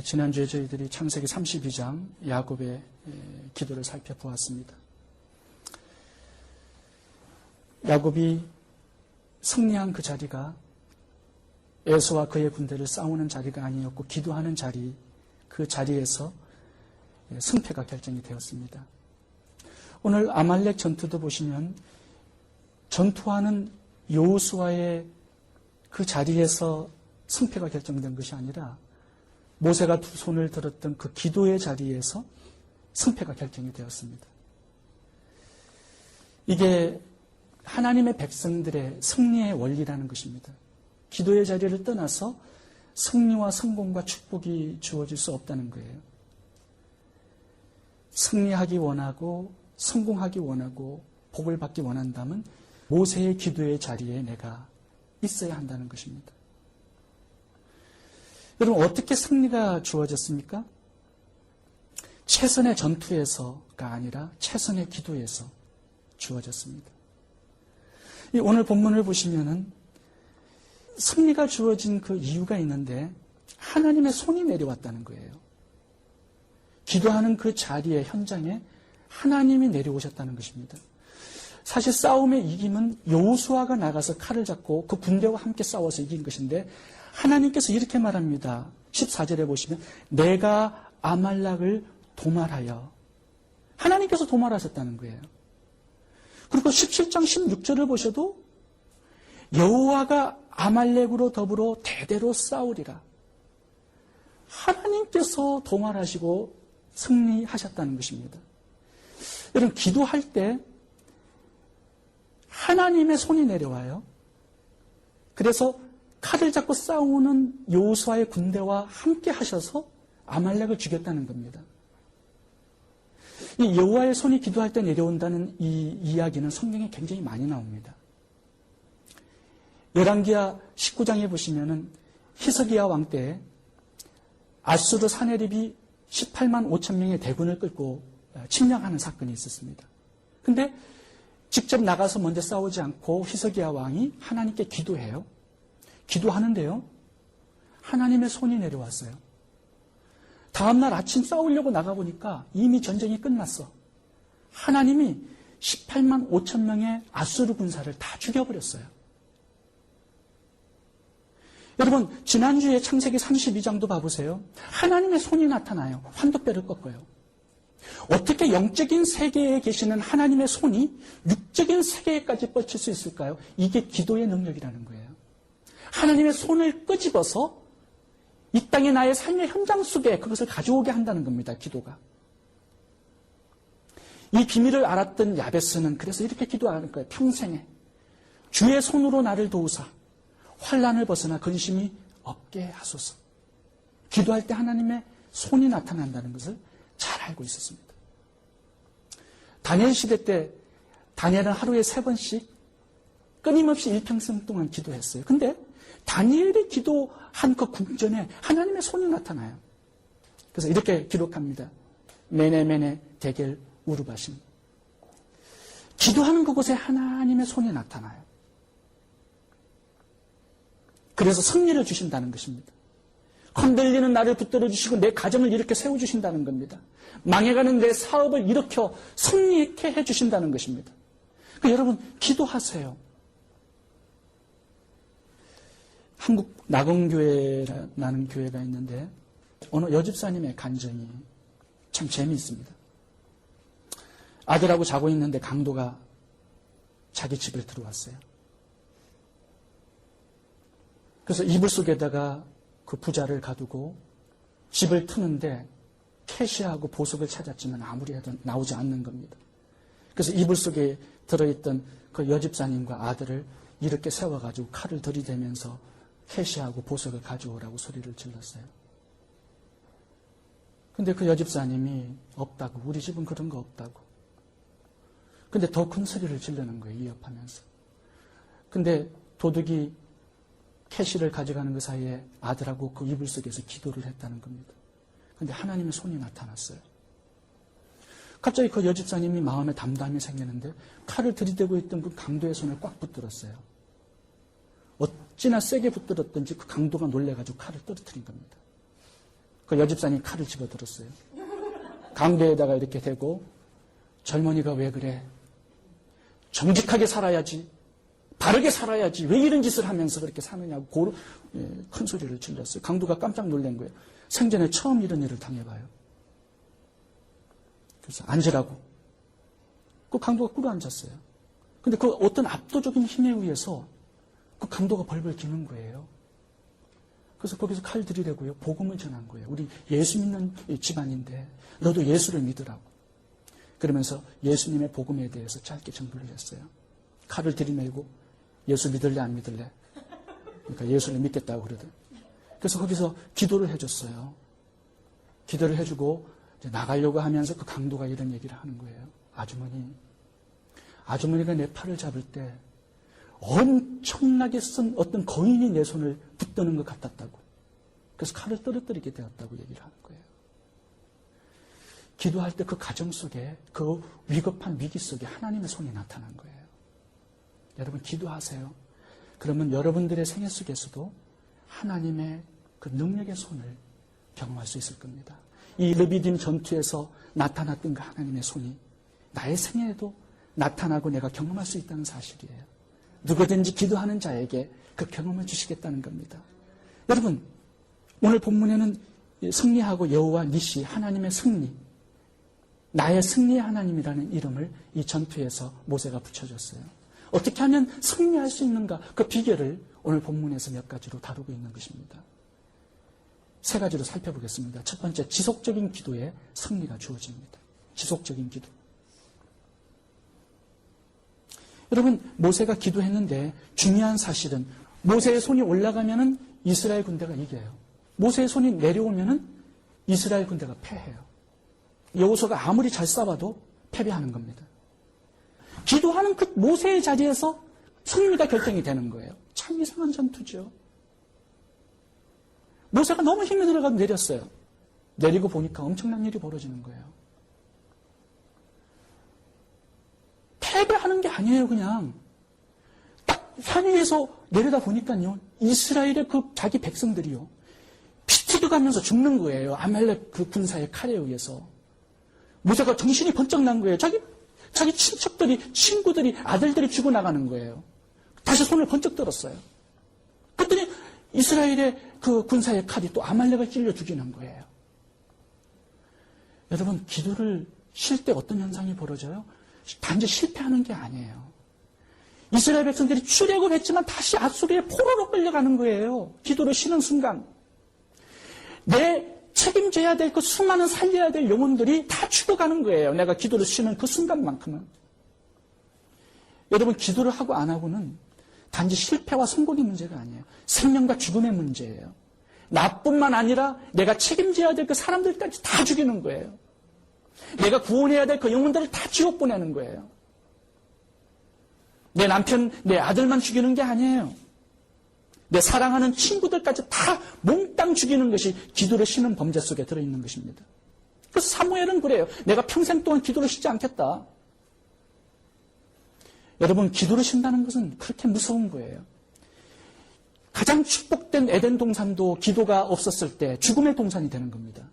지난주에 저희들이 창세기 32장 야곱의 기도를 살펴보았습니다. 야곱이 승리한 그 자리가 에서와 그의 군대를 싸우는 자리가 아니었고 기도하는 자리, 그 자리에서 승패가 결정이 되었습니다. 오늘 아말렉 전투도 보시면 전투하는 여호수아의 그 자리에서 승패가 결정된 것이 아니라 모세가 두 손을 들었던 그 기도의 자리에서 승패가 결정이 되었습니다. 이게 하나님의 백성들의 승리의 원리라는 것입니다. 기도의 자리를 떠나서 승리와 성공과 축복이 주어질 수 없다는 거예요. 승리하기 원하고 성공하기 원하고 복을 받기 원한다면 모세의 기도의 자리에 내가 있어야 한다는 것입니다. 여러분, 어떻게 승리가 주어졌습니까? 최선의 전투에서가 아니라 최선의 기도에서 주어졌습니다. 오늘 본문을 보시면은 승리가 주어진 그 이유가 있는데 하나님의 손이 내려왔다는 거예요. 기도하는 그 자리에, 현장에 하나님이 내려오셨다는 것입니다. 사실 싸움의 이김은 여호수아가 나가서 칼을 잡고 그 군대와 함께 싸워서 이긴 것인데 하나님께서 이렇게 말합니다. 14절에 보시면 내가 아말렉을 도말하여, 하나님께서 도말하셨다는 거예요. 그리고 17장 16절을 보셔도 여호와가 아말렉으로 더불어 대대로 싸우리라. 하나님께서 도말하시고 승리하셨다는 것입니다. 여러분, 기도할 때 하나님의 손이 내려와요. 그래서 칼을 잡고 싸우는 여호수아의 군대와 함께 하셔서 아말렉을 죽였다는 겁니다. 이 여호와의 손이 기도할 때 내려온다는 이 이야기는 성경에 굉장히 많이 나옵니다. 열왕기하 19장에 보시면은 히스기야 왕 때 아수르 사네립이 18만 5천 명의 대군을 끌고 침략하는 사건이 있었습니다. 근데 직접 나가서 먼저 싸우지 않고 히스기야 왕이 하나님께 기도해요. 기도하는데요, 하나님의 손이 내려왔어요. 다음날 아침 싸우려고 나가보니까 이미 전쟁이 끝났어. 하나님이 18만 5천 명의 아수르 군사를 다 죽여버렸어요. 여러분, 지난주에 창세기 32장도 봐보세요. 하나님의 손이 나타나요. 환도뼈를 꺾어요. 어떻게 영적인 세계에 계시는 하나님의 손이 육적인 세계까지 뻗칠 수 있을까요? 이게 기도의 능력이라는 거예요. 하나님의 손을 끄집어서 이 땅의 나의 삶의 현장 속에 그것을 가져오게 한다는 겁니다. 기도가. 이 비밀을 알았던 야베스는 그래서 이렇게 기도하는 거예요. 평생에 주의 손으로 나를 도우사 환난을 벗어나 근심이 없게 하소서. 기도할 때 하나님의 손이 나타난다는 것을 잘 알고 있었습니다. 다니엘 시대 때 다니엘은 하루에 3번씩 끊임없이 일평생 동안 기도했어요. 근데 다니엘이 기도한 그 궁전에 하나님의 손이 나타나요. 그래서 이렇게 기록합니다. 메네 데겔 우르바심. 기도하는 그곳에 하나님의 손이 나타나요. 그래서 승리를 주신다는 것입니다. 흔들리는 나를 붙들어 주시고 내 가정을 이렇게 세워주신다는 겁니다. 망해가는 내 사업을 일으켜 승리케 해주신다는 것입니다. 그러니까 여러분, 기도하세요. 한국 낙원교회라는 교회가 있는데 어느 여집사님의 간증이 참 재미있습니다. 아들하고 자고 있는데 강도가 자기 집에 들어왔어요. 그래서 이불 속에다가 그 부자를 가두고 집을 트는데 캐시하고 보석을 찾았지만 아무리 해도 나오지 않는 겁니다. 그래서 이불 속에 들어있던 그 여집사님과 아들을 이렇게 세워가지고 칼을 들이대면서 캐시하고 보석을 가져오라고 소리를 질렀어요. 근데 그 여집사님이 없다고, 우리 집은 그런 거 없다고. 근데 더 큰 소리를 지르는 거예요, 위협하면서. 근데 도둑이 캐시를 가져가는 그 사이에 아들하고 그 이불 속에서 기도를 했다는 겁니다. 근데 하나님의 손이 나타났어요. 갑자기 그 여집사님이 마음에 담담이 생기는데 칼을 들이대고 있던 그 강도의 손을 꽉 붙들었어요. 어찌나 세게 붙들었던지 그 강도가 놀래가지고 칼을 떨어뜨린 겁니다. 그 여집사님 칼을 집어들었어요. 강도에다가 이렇게 대고 젊은이가 왜 그래? 정직하게 살아야지. 바르게 살아야지. 왜 이런 짓을 하면서 그렇게 사느냐고 큰 소리를 질렀어요. 강도가 깜짝 놀란 거예요. 생전에 처음 이런 일을 당해봐요. 그래서 앉으라고. 그 강도가 꿇어앉았어요. 근데 그 어떤 압도적인 힘에 의해서 그 강도가 벌벌 기는 거예요. 그래서 거기서 칼 들이대고요. 복음을 전한 거예요. 우리 예수 믿는 집안인데 너도 예수를 믿으라고. 그러면서 예수님의 복음에 대해서 짧게 정보를 했어요. 칼을 들이밀고 예수 믿을래 안 믿을래? 그러니까 예수를 믿겠다고 그러더니. 그래서 거기서 기도를 해줬어요. 기도를 해주고 이제 나가려고 하면서 그 강도가 이런 얘기를 하는 거예요. 아주머니가 내 팔을 잡을 때 엄청나게 쓴 어떤 거인이 내 손을 붙드는 것 같았다고. 그래서 칼을 떨어뜨리게 되었다고 얘기를 하는 거예요. 기도할 때 그 가정 속에 그 위급한 위기 속에 하나님의 손이 나타난 거예요. 여러분 기도하세요. 그러면 여러분들의 생애 속에서도 하나님의 그 능력의 손을 경험할 수 있을 겁니다. 이 르비딤 전투에서 나타났던 그 하나님의 손이 나의 생애에도 나타나고 내가 경험할 수 있다는 사실이에요. 누구든지 기도하는 자에게 그 경험을 주시겠다는 겁니다. 여러분 오늘 본문에는 승리하고 여호와 니시 하나님의 승리, 나의 승리의 하나님이라는 이름을 이 전투에서 모세가 붙여줬어요. 어떻게 하면 승리할 수 있는가? 그 비결을 오늘 본문에서 몇 가지로 다루고 있는 것입니다. 세 가지로 살펴보겠습니다. 첫 번째, 지속적인 기도에 승리가 주어집니다. 지속적인 기도. 여러분, 모세가 기도했는데 중요한 사실은 모세의 손이 올라가면은 이스라엘 군대가 이겨요. 모세의 손이 내려오면은 이스라엘 군대가 패해요. 여호수아가 아무리 잘 싸워도 패배하는 겁니다. 기도하는 그 모세의 자리에서 승리가 결정이 되는 거예요. 참 이상한 전투죠. 모세가 너무 힘이 들어가서 내렸어요. 내리고 보니까 엄청난 일이 벌어지는 거예요. 패배하는 게 아니에요, 그냥. 딱 산 위에서 내려다 보니까요, 이스라엘의 그 자기 백성들이요, 피 튀겨가면서 죽는 거예요. 아말렉 그 군사의 칼에 의해서. 모세가 정신이 번쩍 난 거예요. 자기 친척들이, 친구들이, 아들들이 죽어나가는 거예요. 다시 손을 번쩍 들었어요. 그랬더니 이스라엘의 그 군사의 칼이 또 아말렉을 찔러 죽이는 거예요. 여러분, 기도를 쉴 때 어떤 현상이 벌어져요? 단지 실패하는 게 아니에요. 이스라엘 백성들이 출애굽 했지만 다시 아수르의 포로로 끌려가는 거예요. 기도를 쉬는 순간. 내 책임져야 될 그 수많은 살려야 될 영혼들이 다 죽어가는 거예요. 내가 기도를 쉬는 그 순간만큼은. 여러분, 기도를 하고 안 하고는 단지 실패와 성공의 문제가 아니에요. 생명과 죽음의 문제예요. 나뿐만 아니라 내가 책임져야 될 그 사람들까지 다 죽이는 거예요. 내가 구원해야 될 그 영혼들을 다 지옥 보내는 거예요. 내 남편, 내 아들만 죽이는 게 아니에요. 내 사랑하는 친구들까지 다 몽땅 죽이는 것이 기도를 쉬는 범죄 속에 들어있는 것입니다. 그래서 사무엘은 그래요. 내가 평생 동안 기도를 쉬지 않겠다. 여러분, 기도를 쉰다는 것은 그렇게 무서운 거예요. 가장 축복된 에덴 동산도 기도가 없었을 때 죽음의 동산이 되는 겁니다.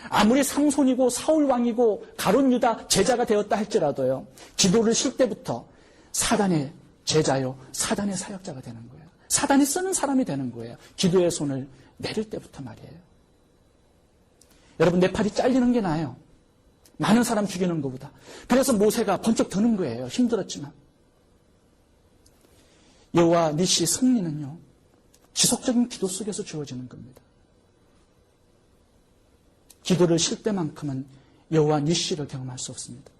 아무리 삼손이고 사울 왕이고 가룟 유다 제자가 되었다 할지라도요, 기도를 쉴 때부터 사단의 제자요, 사단의 사역자가 되는 거예요. 사단이 쓰는 사람이 되는 거예요. 기도의 손을 내릴 때부터 말이에요. 여러분, 내 팔이 잘리는 게 나아요. 많은 사람 죽이는 것보다. 그래서 모세가 번쩍 드는 거예요. 힘들었지만. 여호와 니시 승리는요, 지속적인 기도 속에서 주어지는 겁니다. 기도를 쉴 때만큼은 여호와 니시를 경험할 수 없습니다.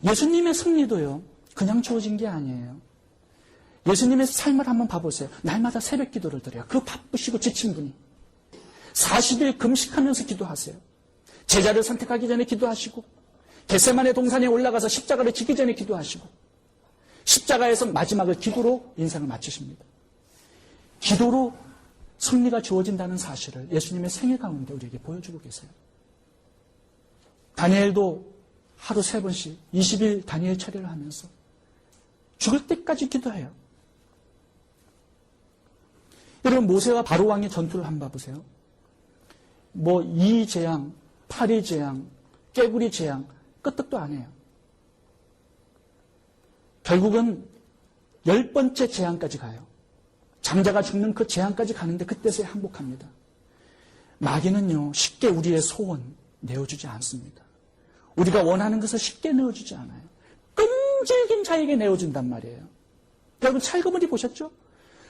예수님의 승리도요, 그냥 주어진 게 아니에요. 예수님의 삶을 한번 봐보세요. 날마다 새벽 기도를 드려요. 그 바쁘시고 지친 분이. 40일 금식하면서 기도하세요. 제자를 선택하기 전에 기도하시고, 겟세마네 동산에 올라가서 십자가를 지기 전에 기도하시고, 십자가에서 마지막을 기도로 인생을 마치십니다. 기도로 승리가 주어진다는 사실을 예수님의 생애 가운데 우리에게 보여주고 계세요. 다니엘도 하루 3번씩 20일 다니엘 철회를 하면서 죽을 때까지 기도해요. 여러분 모세와 바로 왕의 전투를 한번 봐보세요. 뭐 이재앙, 파리재앙, 깨구리 재앙 끄떡도 안 해요. 결국은 10번째 재앙까지 가요. 장자가 죽는 그 재앙까지 가는데 그때서야 항복합니다. 마귀는요 쉽게 우리의 소원 내어주지 않습니다. 우리가 원하는 것을 쉽게 내어주지 않아요. 끈질긴 자에게 내어준단 말이에요. 여러분 찰거머리 보셨죠?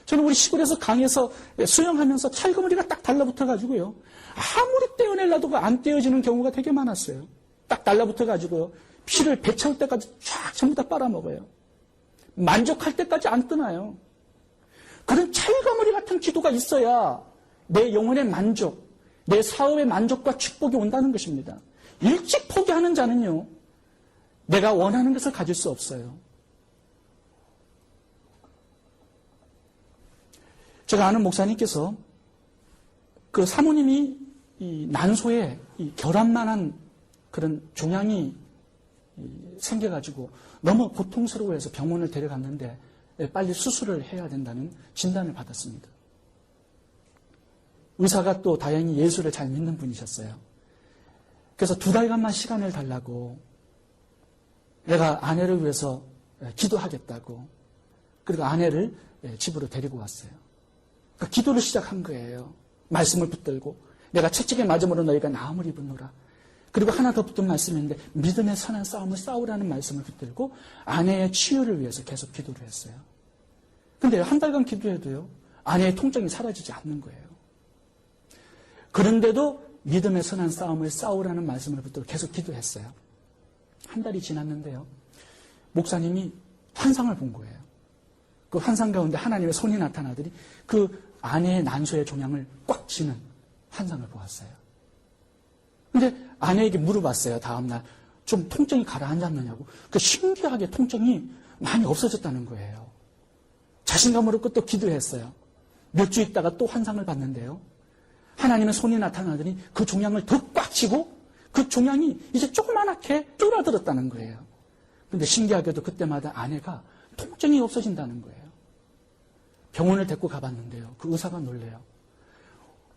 저는 우리 시골에서 강에서 수영하면서 찰거머리가 딱 달라붙어가지고요. 아무리 떼어내려도 안 떼어지는 경우가 되게 많았어요. 딱 달라붙어가지고요. 피를 배 채울 때까지 쫙 전부 다 빨아먹어요. 만족할 때까지 안 떠나요. 그런 찰거머리 같은 기도가 있어야 내 영혼의 만족, 내 사업의 만족과 축복이 온다는 것입니다. 일찍 포기하는 자는요. 내가 원하는 것을 가질 수 없어요. 제가 아는 목사님께서 그 사모님이 이 난소에 이 결함만한 그런 종양이 생겨가지고 너무 고통스러워해서 병원을 데려갔는데 빨리 수술을 해야 된다는 진단을 받았습니다. 의사가 또 다행히 예수를 잘 믿는 분이셨어요. 그래서 2달간만 시간을 달라고 내가 아내를 위해서 기도하겠다고 그리고 아내를 집으로 데리고 왔어요. 그러니까 기도를 시작한 거예요. 말씀을 붙들고 내가 채찍에 맞음으로 너희가 나음을 입으노라. 그리고 하나 더 붙은 말씀인데 믿음의 선한 싸움을 싸우라는 말씀을 붙들고 아내의 치유를 위해서 계속 기도를 했어요. 근데 한 달간 기도해도요. 아내의 통증이 사라지지 않는 거예요. 그런데도 믿음의 선한 싸움을 싸우라는 말씀을 붙들고 계속 기도했어요. 한 달이 지났는데요. 목사님이 환상을 본 거예요. 그 환상 가운데 하나님의 손이 나타나더니 그 아내의 난소의 종양을 꽉 쥐는 환상을 보았어요. 근데 아내에게 물어봤어요. 다음날 좀 통증이 가라앉았느냐고. 그 신기하게 통증이 많이 없어졌다는 거예요. 자신감으로 또 기도했어요. 몇 주 있다가 또 환상을 봤는데요. 하나님의 손이 나타나더니 그 종양을 더 꽉 쥐고 그 종양이 이제 조그만하게 쫄아들었다는 거예요. 근데 신기하게도 그때마다 아내가 통증이 없어진다는 거예요. 병원을 데리고 가봤는데요. 그 의사가 놀래요.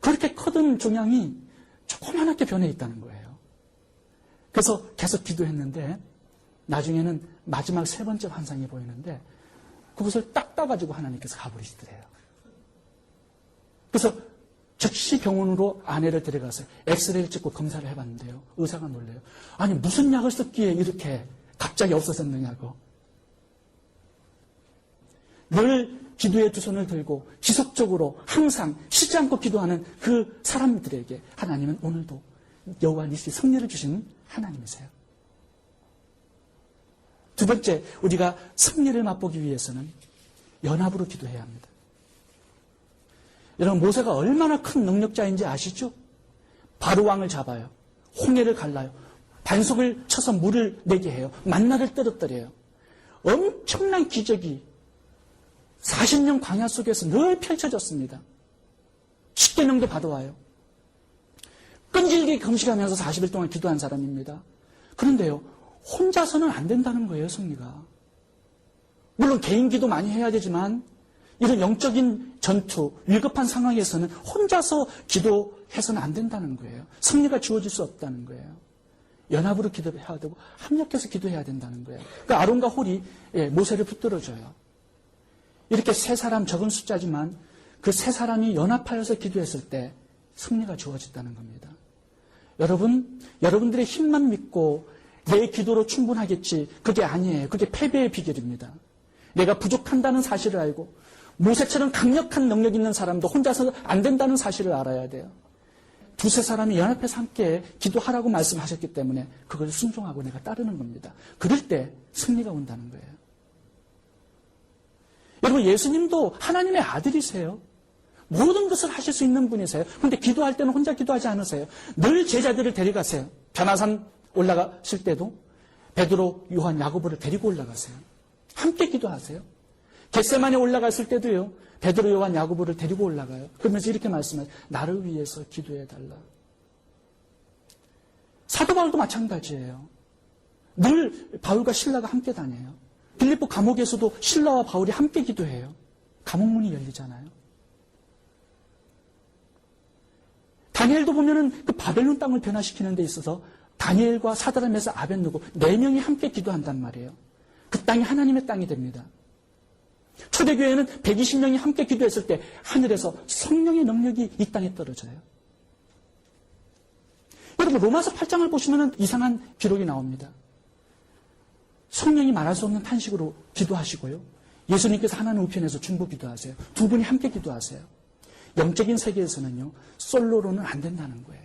그렇게 커든 종양이 조그만하게 변해 있다는 거예요. 그래서 계속 기도했는데 나중에는 마지막 3번째 환상이 보이는데 그것을 딱 따가지고 하나님께서 가버리시더래요. 그래서 즉시 병원으로 아내를 데려가서 엑스레이를 찍고 검사를 해봤는데요. 의사가 놀래요. 아니 무슨 약을 썼기에 이렇게 갑자기 없어졌느냐고. 늘 기도의 두 손을 들고 지속적으로 항상 쉬지 않고 기도하는 그 사람들에게 하나님은 오늘도 여호와 니시 승리를 주시는 하나님이세요. 두 번째, 우리가 승리를 맛보기 위해서는 연합으로 기도해야 합니다. 여러분 모세가 얼마나 큰 능력자인지 아시죠? 바로 왕을 잡아요. 홍해를 갈라요. 반석을 쳐서 물을 내게 해요. 만나를 떨어뜨려요. 엄청난 기적이 40년 광야 속에서 늘 펼쳐졌습니다. 10계명도 받아와요. 끈질기게 금식하면서 40일 동안 기도한 사람입니다. 그런데요, 혼자서는 안 된다는 거예요, 승리가. 물론 개인 기도 많이 해야 되지만 이런 영적인 전투, 위급한 상황에서는 혼자서 기도해서는 안 된다는 거예요. 승리가 주어질 수 없다는 거예요. 연합으로 기도해야 되고 합력해서 기도해야 된다는 거예요. 그러니까 아론과 홀이 모세를 붙들어줘요. 이렇게 3사람 적은 숫자지만 그 3사람이 연합하여서 기도했을 때 승리가 주어졌다는 겁니다. 여러분들의 힘만 믿고 내 기도로 충분하겠지. 그게 아니에요. 그게 패배의 비결입니다. 내가 부족한다는 사실을 알고 모세처럼 강력한 능력 있는 사람도 혼자서 안 된다는 사실을 알아야 돼요. 2-3사람이 연합해서 함께 기도하라고 말씀하셨기 때문에 그걸 순종하고 내가 따르는 겁니다. 그럴 때 승리가 온다는 거예요. 여러분 예수님도 하나님의 아들이세요. 모든 것을 하실 수 있는 분이세요. 그런데 기도할 때는 혼자 기도하지 않으세요. 늘 제자들을 데려가세요. 변화산 올라가실 때도 베드로, 요한, 야고보를 데리고 올라가세요. 함께 기도하세요. 겟세마네 올라갔을 때도요. 베드로, 요한, 야고보를 데리고 올라가요. 그러면서 이렇게 말씀해요. 나를 위해서 기도해달라. 사도 바울도 마찬가지예요. 늘 바울과 실라가 함께 다녀요. 빌립보 감옥에서도 실라와 바울이 함께 기도해요. 감옥문이 열리잖아요. 다니엘도 보면은 그 바벨론 땅을 변화시키는 데 있어서 다니엘과 사드락 메삭 아벳느고 4명이 함께 기도한단 말이에요. 그 땅이 하나님의 땅이 됩니다. 초대교회는 120명이 함께 기도했을 때 하늘에서 성령의 능력이 이 땅에 떨어져요. 여러분 로마서 8장을 보시면 이상한 기록이 나옵니다. 성령이 말할 수 없는 탄식으로 기도하시고요. 예수님께서 하나님 우편에서 중보 기도하세요. 두 분이 함께 기도하세요. 영적인 세계에서는요. 솔로로는 안 된다는 거예요.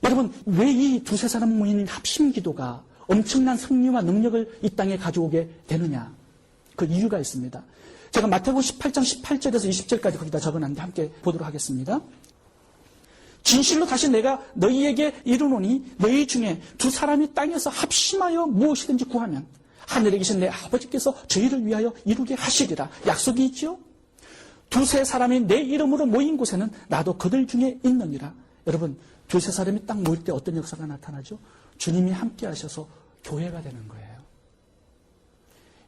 여러분 왜 이 두세 사람 모이는 합심 기도가 엄청난 승리와 능력을 이 땅에 가져오게 되느냐. 그 이유가 있습니다. 제가 마태복음 18장 18절에서 20절까지 거기다 적어놨는데 함께 보도록 하겠습니다. 진실로 다시 내가 너희에게 이르노니 너희 중에 두 사람이 땅에서 합심하여 무엇이든지 구하면 하늘에 계신 내 아버지께서 저희를 위하여 이루게 하시리라. 약속이 있죠? 두세 사람이 내 이름으로 모인 곳에는 나도 그들 중에 있느니라. 여러분 두세 사람이 딱 모일 때 어떤 역사가 나타나죠? 주님이 함께 하셔서 교회가 되는 거예요.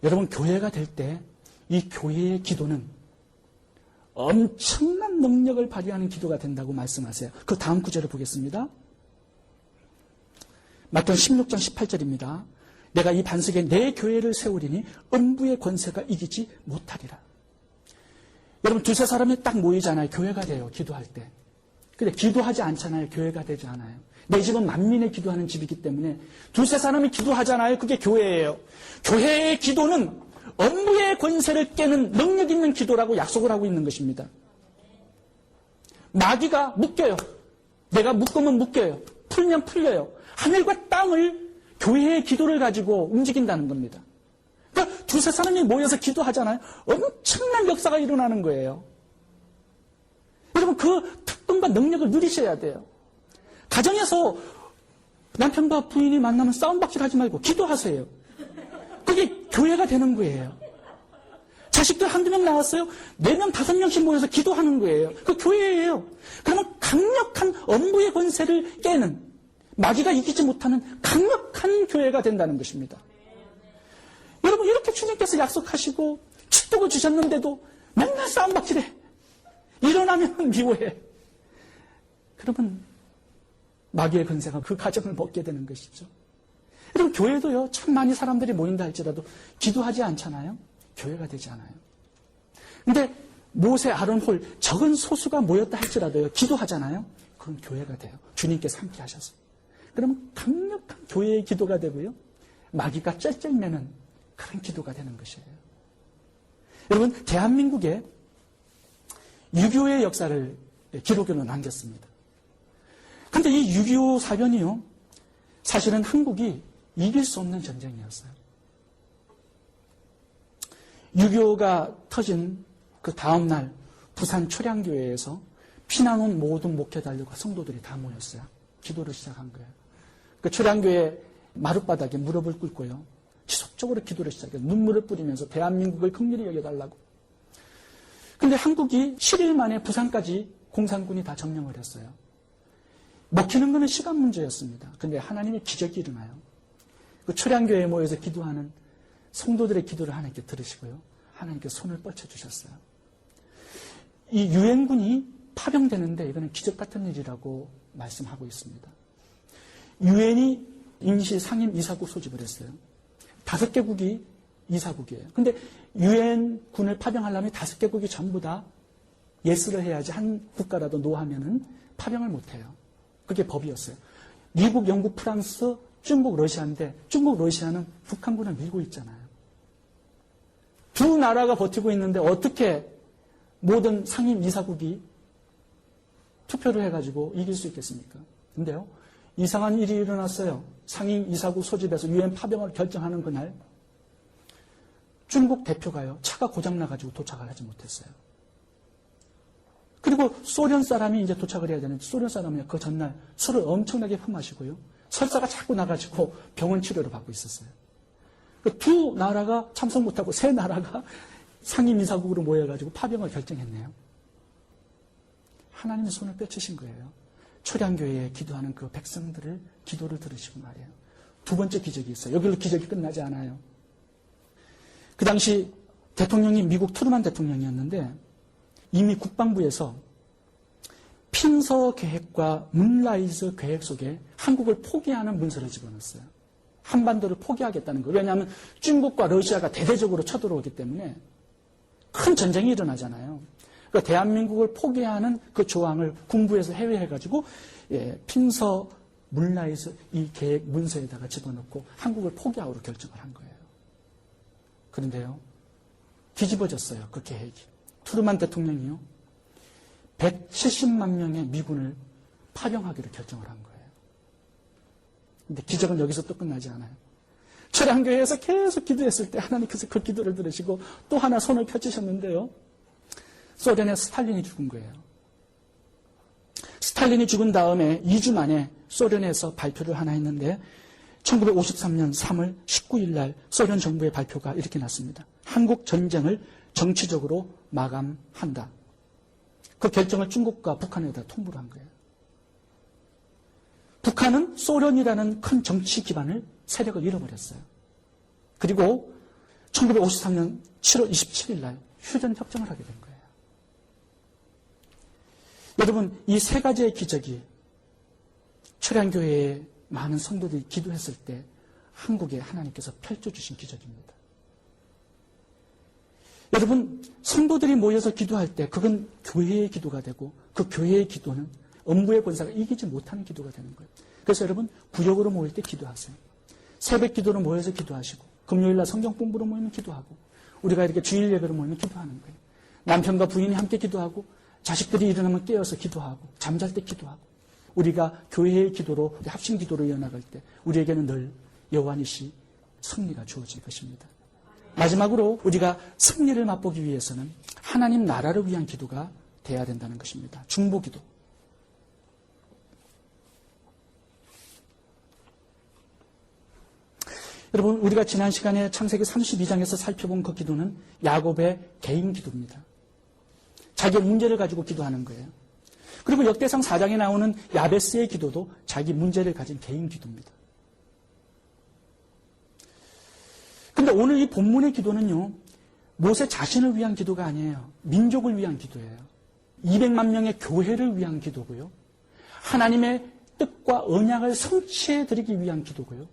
여러분 교회가 될 때 이 교회의 기도는 엄청난 능력을 발휘하는 기도가 된다고 말씀하세요. 그 다음 구절을 보겠습니다. 마태복음 16장 18절입니다. 내가 이 반석에 내 교회를 세우리니 음부의 권세가 이기지 못하리라. 여러분 두세 사람이 딱 모이잖아요. 교회가 돼요. 기도할 때. 근데 기도하지 않잖아요. 교회가 되지 않아요. 내 집은 만민의 기도하는 집이기 때문에 두세 사람이 기도하잖아요. 그게 교회예요. 교회의 기도는 음부의 권세를 깨는 능력 있는 기도라고 약속을 하고 있는 것입니다. 마귀가 묶여요. 내가 묶으면 묶여요. 풀면 풀려요. 하늘과 땅을 교회의 기도를 가지고 움직인다는 겁니다. 그러니까 두세 사람이 모여서 기도하잖아요. 엄청난 역사가 일어나는 거예요. 여러분 그 특권과 능력을 누리셔야 돼요. 가정에서 남편과 부인이 만나면 싸움박질 하지 말고 기도하세요. 그게 교회가 되는 거예요. 자식들 한두 명 나왔어요? 4명, 5명씩 모여서 기도하는 거예요. 그 교회예요. 그러면 강력한 음부의 권세를 깨는 마귀가 이기지 못하는 강력한 교회가 된다는 것입니다. 여러분 이렇게 주님께서 약속하시고 축복을 주셨는데도 맨날 싸움박질해. 일어나면 미워해. 그러면 마귀의 권세가 그 가정을 먹게 되는 것이죠. 여러분 교회도요. 참 많이 사람들이 모인다 할지라도 기도하지 않잖아요. 교회가 되지 않아요. 근데 모세, 아론, 홀 적은 소수가 모였다 할지라도요. 기도하잖아요. 그건 교회가 돼요. 주님께서 함께 하셔서. 그러면 강력한 교회의 기도가 되고요. 마귀가 쩔쩔매는 그런 기도가 되는 것이에요. 여러분 대한민국에 유교의 역사를 기록으로 남겼습니다. 그런데 이 6.25 사변이요. 사실은 한국이 이길 수 없는 전쟁이었어요. 6.25가 터진 그 다음날 부산 초량교회에서 피난 온 모든 목회자들과 성도들이 다 모였어요. 기도를 시작한 거예요. 그 초량교회 마룻바닥에 무릎을 꿇고요. 지속적으로 기도를 시작해요. 눈물을 뿌리면서 대한민국을 긍휼히 여겨달라고. 근데 한국이 7일 만에 부산까지 공산군이 다 점령을 했어요. 먹히는 것은 시간 문제였습니다. 그런데 하나님의 기적이 일어나요. 그 초량교회에 모여서 기도하는 성도들의 기도를 하나님께 들으시고요. 하나님께 손을 뻗쳐주셨어요. 이 유엔군이 파병되는데 이거는 기적 같은 일이라고 말씀하고 있습니다. 유엔이 임시 상임 이사국 소집을 했어요. 5개국이 이사국이에요. 근데 유엔군을 파병하려면 5개국이 전부 다 예스를 해야지 한 국가라도 노하면은 파병을 못해요. 그게 법이었어요. 미국, 영국, 프랑스, 중국, 러시아인데 중국, 러시아는 북한군을 밀고 있잖아요. 두 나라가 버티고 있는데 어떻게 모든 상임 이사국이 투표를 해가지고 이길 수 있겠습니까? 근데요, 이상한 일이 일어났어요. 상임 이사국 소집에서 유엔 파병을 결정하는 그날 중국 대표가요, 차가 고장나가지고 도착을 하지 못했어요. 그리고 소련 사람이 이제 도착을 해야 되는데 소련 사람이 그 전날 술을 엄청나게 퍼마시고요. 설사가 자꾸 나가지고 병원 치료를 받고 있었어요. 그 두 나라가 참석 못하고 세 나라가 상임이사국으로 모여가지고 파병을 결정했네요. 하나님의 손을 뻗치신 거예요. 초량교회에 기도하는 그 백성들을 기도를 들으시고 말이에요. 두 번째 기적이 있어요. 여기로 기적이 끝나지 않아요. 그 당시 대통령이 미국 트루만 대통령이었는데 이미 국방부에서 핀서 계획과 문라이즈 계획 속에 한국을 포기하는 문서를 집어넣었어요. 한반도를 포기하겠다는 거예요. 왜냐하면 중국과 러시아가 대대적으로 쳐들어오기 때문에 큰 전쟁이 일어나잖아요. 그러니까 대한민국을 포기하는 그 조항을 군부에서 해외해가지고 핀서 문라이즈 이 계획 문서에다가 집어넣고 한국을 포기하기로 결정을 한 거예요. 그런데요, 뒤집어졌어요. 그 계획이. 트루만 대통령이요, 170만 명의 미군을 파병하기로 결정을 한 거예요. 근데 기적은 여기서 또 끝나지 않아요. 철양교회에서 계속 기도했을 때 하나님께서 그 기도를 들으시고 또 하나 손을 펼치셨는데요. 소련의 스탈린이 죽은 거예요. 스탈린이 죽은 다음에 2주 만에 소련에서 발표를 하나 했는데 1953년 3월 19일 날 소련 정부의 발표가 이렇게 났습니다. 한국 전쟁을 정치적으로 마감한다. 그 결정을 중국과 북한에다 통보를 한 거예요. 북한은 소련이라는 큰 정치 기반을, 세력을 잃어버렸어요. 그리고 1953년 7월 27일 날 휴전 협정을 하게 된 거예요. 여러분, 이 세 가지의 기적이 철양교회의 많은 성도들이 기도했을 때 한국에 하나님께서 펼쳐주신 기적입니다. 여러분, 성도들이 모여서 기도할 때 그건 교회의 기도가 되고 그 교회의 기도는 음부의 권세가 이기지 못하는 기도가 되는 거예요. 그래서 여러분, 구역으로 모일 때 기도하세요. 새벽 기도로 모여서 기도하시고, 금요일날 성경 공부로 모이면 기도하고, 우리가 이렇게 주일 예배로 모이면 기도하는 거예요. 남편과 부인이 함께 기도하고, 자식들이 일어나면 깨어서 기도하고, 잠잘 때 기도하고, 우리가 교회의 기도로, 합심 기도로 이어나갈 때 우리에게는 늘 여호와니시 승리가 주어질 것입니다. 마지막으로 우리가 승리를 맛보기 위해서는 하나님 나라를 위한 기도가 돼야 된다는 것입니다. 중보기도. 여러분, 우리가 지난 시간에 창세기 32장에서 살펴본 그 기도는 야곱의 개인 기도입니다. 자기의 문제를 가지고 기도하는 거예요. 그리고 역대상 4장에 나오는 야베스의 기도도 자기 문제를 가진 개인 기도입니다. 근데 오늘 이 본문의 기도는요, 모세 자신을 위한 기도가 아니에요. 민족을 위한 기도예요. 200만 명의 교회를 위한 기도고요. 하나님의 뜻과 언약을 성취해 드리기 위한 기도고요.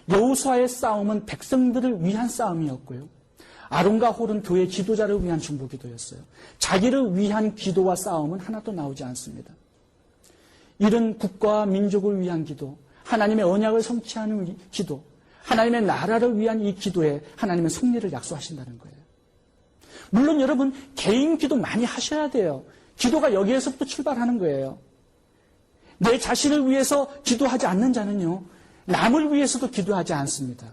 여호수아의 싸움은 백성들을 위한 싸움이었고요. 아론과 홀은 교회 지도자를 위한 중보기도였어요. 자기를 위한 기도와 싸움은 하나도 나오지 않습니다. 이런 국가와 민족을 위한 기도, 하나님의 언약을 성취하는 기도, 하나님의 나라를 위한 이 기도에 하나님은 승리를 약속하신다는 거예요. 물론 여러분, 개인 기도 많이 하셔야 돼요. 기도가 여기에서부터 출발하는 거예요. 내 자신을 위해서 기도하지 않는 자는요, 남을 위해서도 기도하지 않습니다.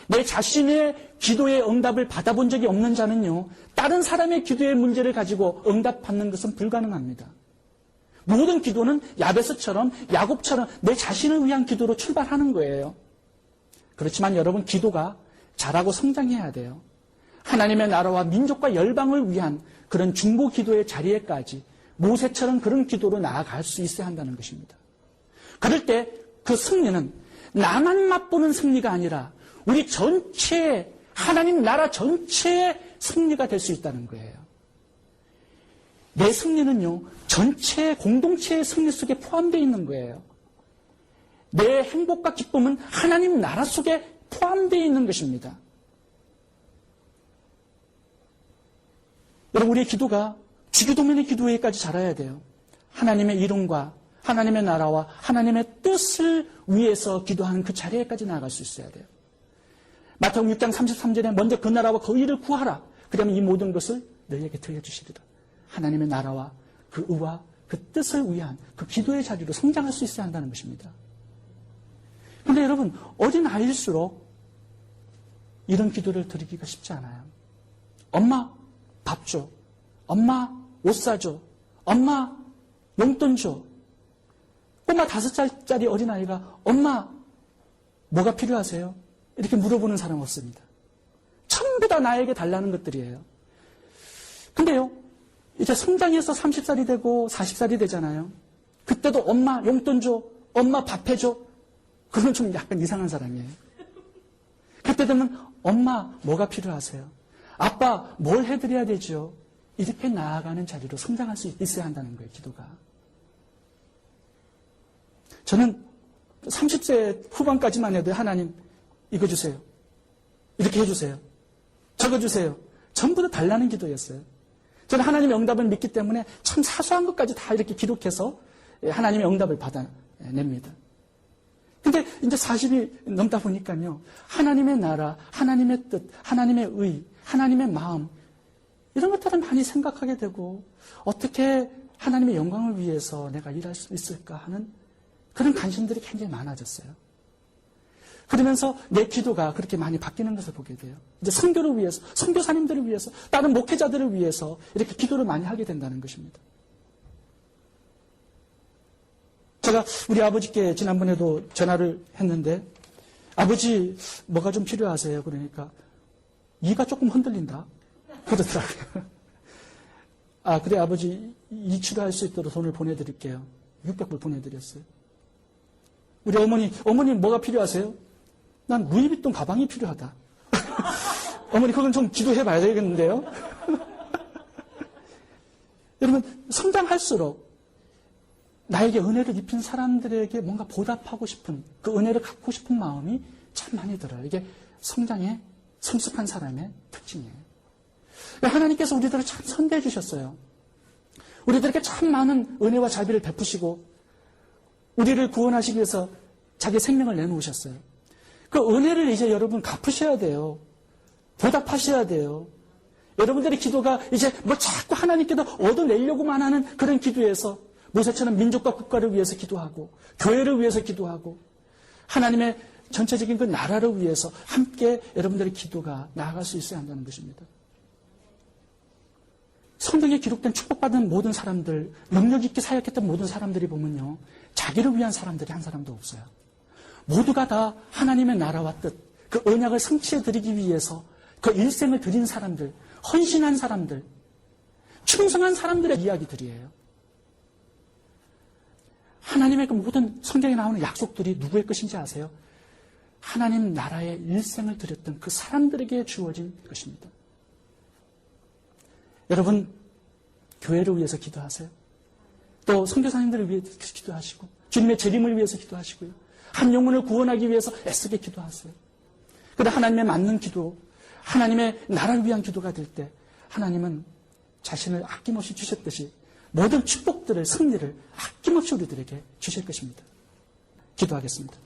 내 자신의 기도의 응답을 받아본 적이 없는 자는요, 다른 사람의 기도의 문제를 가지고 응답받는 것은 불가능합니다. 모든 기도는 야베스처럼, 야곱처럼 내 자신을 위한 기도로 출발하는 거예요. 그렇지만 여러분, 기도가 자라고 성장해야 돼요. 하나님의 나라와 민족과 열방을 위한 그런 중보 기도의 자리에까지 모세처럼 그런 기도로 나아갈 수 있어야 한다는 것입니다. 그럴 때 그 승리는 나만 맛보는 승리가 아니라 우리 전체의, 하나님 나라 전체의 승리가 될 수 있다는 거예요. 내 승리는요, 전체 공동체의 승리 속에 포함되어 있는 거예요. 내 행복과 기쁨은 하나님 나라 속에 포함되어 있는 것입니다. 여러분, 우리의 기도가 주기도면의 기도에까지 자라야 돼요. 하나님의 이름과 하나님의 나라와 하나님의 뜻을 위해서 기도하는 그 자리에까지 나아갈 수 있어야 돼요. 마태복음 6장 33절에 먼저 그 나라와 그 의를 구하라. 그러면 이 모든 것을 너희에게 들려주시리라. 하나님의 나라와 그 의와 그 뜻을 위한 그 기도의 자리로 성장할 수 있어야 한다는 것입니다. 그런데 여러분, 어린 아이일수록 이런 기도를 드리기가 쉽지 않아요. 엄마 밥 줘. 엄마 옷 사줘. 엄마 용돈 줘. 꼬마 5살짜리 어린아이가 엄마 뭐가 필요하세요? 이렇게 물어보는 사람 없습니다. 전부 다 나에게 달라는 것들이에요. 근데요, 이제 성장해서 30살이 되고 40살이 되잖아요. 그때도 엄마 용돈 줘. 엄마 밥 해줘. 그건 좀 약간 이상한 사람이에요. 그때 되면 엄마 뭐가 필요하세요? 아빠 뭘 해드려야 되죠? 이렇게 나아가는 자리로 성장할 수 있어야 한다는 거예요, 기도가. 저는 30세 후반까지만 해도 하나님 이거 주세요. 이렇게 해주세요. 적어주세요. 전부 다 달라는 기도였어요. 저는 하나님의 응답을 믿기 때문에 참 사소한 것까지 다 이렇게 기록해서 하나님의 응답을 받아냅니다. 근데 이제 40이 넘다 보니까요. 하나님의 나라, 하나님의 뜻, 하나님의 의, 하나님의 마음 이런 것들을 많이 생각하게 되고 어떻게 하나님의 영광을 위해서 내가 일할 수 있을까 하는 그런 관심들이 굉장히 많아졌어요. 그러면서 내 기도가 그렇게 많이 바뀌는 것을 보게 돼요. 이제 선교를 위해서, 선교사님들을 위해서, 다른 목회자들을 위해서 이렇게 기도를 많이 하게 된다는 것입니다. 제가 우리 아버지께 지난번에도 전화를 했는데 아버지 뭐가 좀 필요하세요? 그러니까 이가 조금 흔들린다 그러더라고요. 아 그래 아버지 이 치료할 수 있도록 돈을 보내드릴게요. 600불 보내드렸어요. 우리 어머니 뭐가 필요하세요? 난 루이비통 가방이 필요하다. 어머니 그건 좀 기도해 봐야 되겠는데요. 여러분 성장할수록 나에게 은혜를 입힌 사람들에게 뭔가 보답하고 싶은 그 은혜를 갖고 싶은 마음이 참 많이 들어요. 이게 성장에 성숙한 사람의 특징이에요. 하나님께서 우리들을 참 선대해 주셨어요. 우리들에게 참 많은 은혜와 자비를 베푸시고 우리를 구원하시기 위해서 자기 생명을 내놓으셨어요. 그 은혜를 이제 여러분 갚으셔야 돼요. 보답하셔야 돼요. 여러분들의 기도가 이제 뭐 자꾸 하나님께도 얻어내려고만 하는 그런 기도에서 모세처럼 민족과 국가를 위해서 기도하고 교회를 위해서 기도하고 하나님의 전체적인 그 나라를 위해서 함께 여러분들의 기도가 나아갈 수 있어야 한다는 것입니다. 성경에 기록된 축복받은 모든 사람들, 능력 있게 사역했던 모든 사람들이 보면요. 자기를 위한 사람들이 한 사람도 없어요. 모두가 다 하나님의 나라와 뜻, 그 언약을 성취해드리기 위해서 그 일생을 드린 사람들, 헌신한 사람들, 충성한 사람들의 이야기들이에요. 하나님의 그 모든 성경에 나오는 약속들이 누구의 것인지 아세요? 하나님 나라의 일생을 드렸던 그 사람들에게 주어진 것입니다. 여러분, 교회를 위해서 기도하세요. 또 선교사님들을 위해서 기도하시고 주님의 재림을 위해서 기도하시고요. 한 영혼을 구원하기 위해서 애쓰게 기도하세요. 그런데 하나님의 맞는 기도, 하나님의 나라를 위한 기도가 될 때 하나님은 자신을 아낌없이 주셨듯이 모든 축복들을, 승리를 아낌없이 우리들에게 주실 것입니다. 기도하겠습니다.